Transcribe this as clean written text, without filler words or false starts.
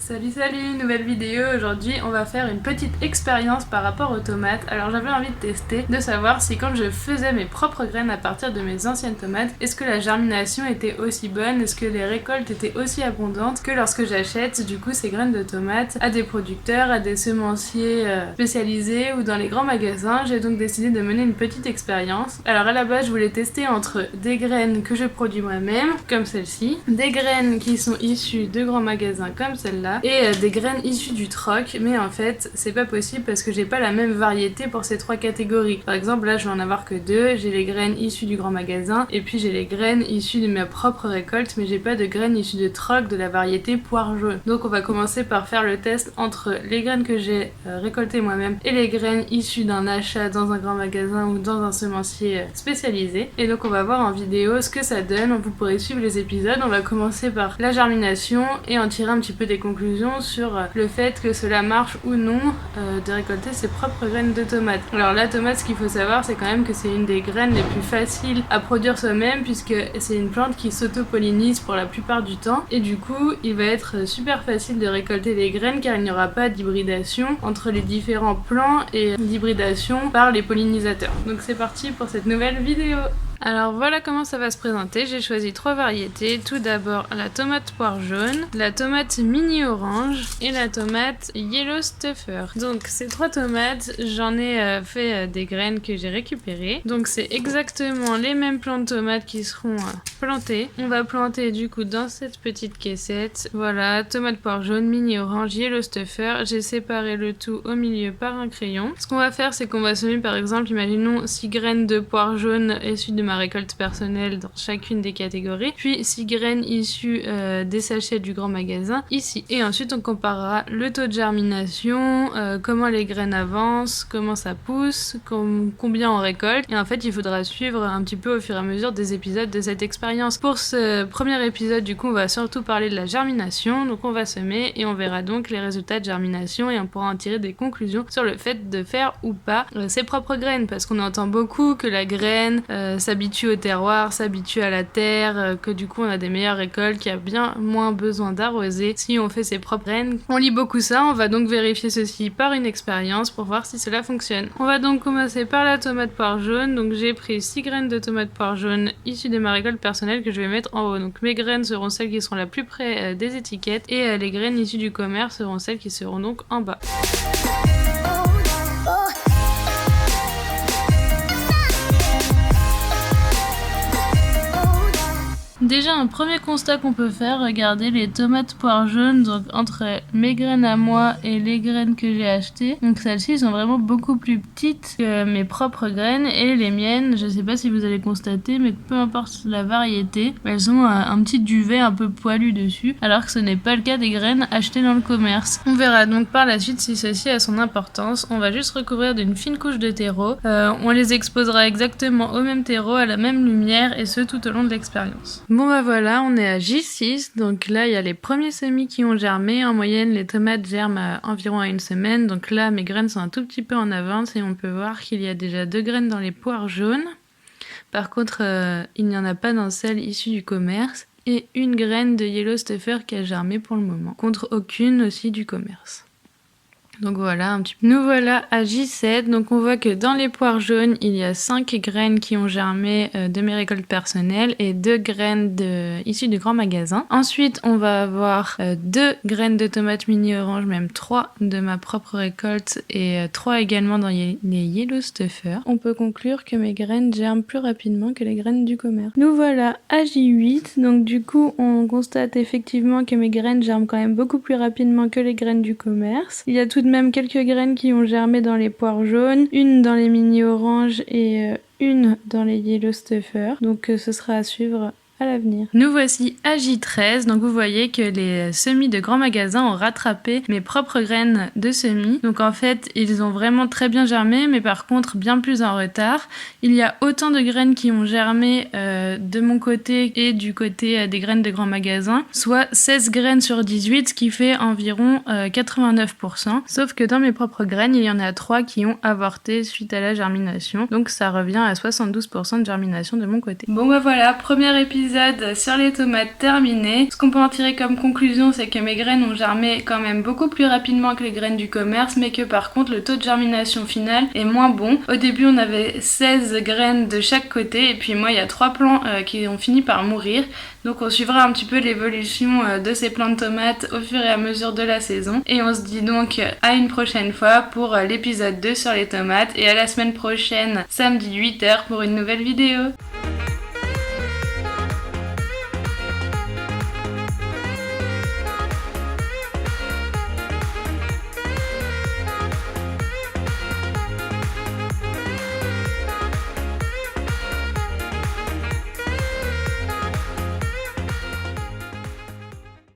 Salut, nouvelle vidéo. Aujourd'hui on va faire une petite expérience par rapport aux tomates. Alors j'avais envie de tester, de savoir si quand je faisais mes propres graines à partir de mes anciennes tomates, est-ce que la germination était aussi bonne, est-ce que les récoltes étaient aussi abondantes que lorsque j'achète du coup ces graines de tomates à des producteurs, à des semenciers spécialisés ou dans les grands magasins. J'ai donc décidé de mener une petite expérience. Alors à la base je voulais tester entre des graines que je produis moi-même, comme celle-ci, des graines qui sont issues de grands magasins comme celle-là, et des graines issues du troc, mais en fait c'est pas possible parce que j'ai pas la même variété pour ces trois catégories. Par exemple là je vais en avoir que deux, j'ai les graines issues du grand magasin et puis j'ai les graines issues de ma propre récolte, mais j'ai pas de graines issues de troc de la variété poire jaune. Donc on va commencer par faire le test entre les graines que j'ai récoltées moi-même et les graines issues d'un achat dans un grand magasin ou dans un semencier spécialisé. Et donc on va voir en vidéo ce que ça donne, vous pourrez suivre les épisodes. On va commencer par la germination et en tirer un petit peu des conclusions sur le fait que cela marche ou non de récolter ses propres graines de tomates. Alors la tomate, ce qu'il faut savoir, c'est quand même que c'est une des graines les plus faciles à produire soi-même puisque c'est une plante qui s'auto-pollinise pour la plupart du temps et du coup il va être super facile de récolter les graines car il n'y aura pas d'hybridation entre les différents plants et d'hybridation par les pollinisateurs. Donc c'est parti pour cette nouvelle vidéo. Alors voilà comment ça va se présenter. J'ai choisi trois variétés. Tout d'abord la tomate poire jaune, la tomate mini orange et la tomate yellow stuffer. Donc ces trois tomates, j'en ai fait des graines que j'ai récupérées. Donc c'est exactement les mêmes plants de tomates qui seront plantées. On va planter du coup dans cette petite caissette. Voilà, tomate poire jaune, mini orange, yellow stuffer. J'ai séparé le tout au milieu par un crayon. Ce qu'on va faire, c'est qu'on va semer par exemple, imaginons 6 graines de poire jaune issues de ma récolte personnelle dans chacune des catégories, puis 6 graines issues des sachets du grand magasin ici. Et ensuite on comparera le taux de germination, comment les graines avancent, comment ça pousse, combien on récolte. Et en fait il faudra suivre un petit peu au fur et à mesure des épisodes de cette expérience. Pour ce premier épisode du coup on va surtout parler de la germination, donc on va semer et on verra donc les résultats de germination et on pourra en tirer des conclusions sur le fait de faire ou pas ses propres graines, parce qu'on entend beaucoup que la graine s'habitue au terroir, s'habitue à la terre, que du coup on a des meilleures récoltes, qu'il y a bien moins besoin d'arroser si on fait ses propres graines. On lit beaucoup ça, on va donc vérifier ceci par une expérience pour voir si cela fonctionne. On va donc commencer par la tomate poire jaune. Donc j'ai pris 6 graines de tomate poire jaune issues de ma récolte personnelle que je vais mettre en haut. Donc mes graines seront celles qui seront la plus près des étiquettes et les graines issues du commerce seront celles qui seront donc en bas. Déjà un premier constat qu'on peut faire, regardez les tomates poire jaune, donc entre mes graines à moi et les graines que j'ai achetées, donc celles-ci sont vraiment beaucoup plus petites que mes propres graines et les miennes, je sais pas si vous allez constater, mais peu importe la variété, elles ont un petit duvet un peu poilu dessus, alors que ce n'est pas le cas des graines achetées dans le commerce. On verra donc par la suite si ceci a son importance. On va juste recouvrir d'une fine couche de terreau, on les exposera exactement au même terreau, à la même lumière et ce tout au long de l'expérience. Bon bah voilà, on est à J6, donc là il y a les premiers semis qui ont germé. En moyenne les tomates germent environ à une semaine, donc là mes graines sont un tout petit peu en avance et on peut voir qu'il y a déjà 2 graines dans les poires jaunes. Par contre il n'y en a pas dans celles issues du commerce et une graine de yellow stuffer qui a germé pour le moment, contre aucune aussi du commerce. Donc voilà un petit peu. Nous voilà à J7, donc on voit que dans les poires jaunes, il y a 5 graines qui ont germé de mes récoltes personnelles et 2 graines issues du grand magasin. Ensuite, on va avoir 2 graines de tomates mini orange, même 3 de ma propre récolte et 3 également dans les yellow stuffer. On peut conclure que mes graines germent plus rapidement que les graines du commerce. Nous voilà à J8, donc du coup on constate effectivement que mes graines germent quand même beaucoup plus rapidement que les graines du commerce. Il y a tout de même quelques graines qui ont germé dans les poires jaunes, une dans les mini oranges et une dans les yellow stuffer. Donc ce sera à suivre à l'avenir. Nous voici à J13, donc vous voyez que les semis de grands magasins ont rattrapé mes propres graines de semis. Donc en fait, ils ont vraiment très bien germé, mais par contre bien plus en retard. Il y a autant de graines qui ont germé de mon côté et du côté des graines de grands magasins, soit 16 graines sur 18, ce qui fait environ 89%. Sauf que dans mes propres graines, il y en a 3 qui ont avorté suite à la germination. Donc ça revient à 72% de germination de mon côté. Bon bah voilà, premier épisode épisode sur les tomates terminé. Ce qu'on peut en tirer comme conclusion, c'est que mes graines ont germé quand même beaucoup plus rapidement que les graines du commerce, mais que par contre le taux de germination final est moins bon. Au début on avait 16 graines de chaque côté et puis moi il y a 3 plants qui ont fini par mourir. Donc on suivra un petit peu l'évolution de ces plants de tomates au fur et à mesure de la saison. Et on se dit donc à une prochaine fois pour l'épisode 2 sur les tomates et à la semaine prochaine, samedi 8h pour une nouvelle vidéo.